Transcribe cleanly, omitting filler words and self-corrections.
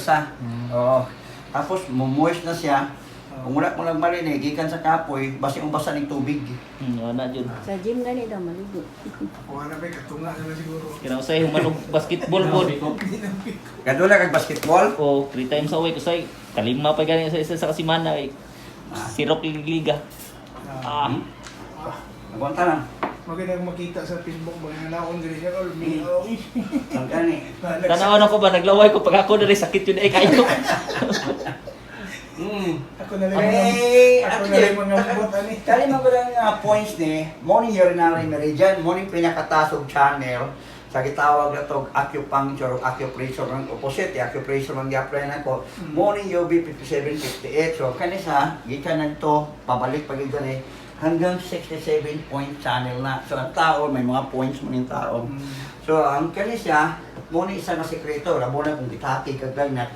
pwersa. Oo. Tapos moist na siya. Kung wala mo lang marinig, gikan sa kapoy, basi umbasa ng tubig. Wala dyan. Sa gym gani daw maligo. Ako na ba, katunga na lang siguro. Kinausay, humanong basketball po. Kadula kag basketball. O, 3 times a week. Kusay, kalima pa gani sa isa sa kasimana. Sirok liga. Ah. Nagwanta lang. Magandang makita sa Facebook, mga naon din siya, or Ang gani. Tanawan ako ba, naglaway ko pag ako na rin sakit yun ay kayo. Ako na lang Eh, ako na actually, lang mga bot, ani. kali mo ko lang points ni morning urinary meridian, morning pinakatasog channel sa gitawag na to acupuncture o acupressure ng opposite, acupressure ng gi-apply na ko. Morning UV 5758. So kanisa gikan nagto pabalik pag gani hanggang 67 point channel na. So ang tao may mga points mo ng tao. So ang kanisa mo ni isa na sekreto, labo na kung gitati kag na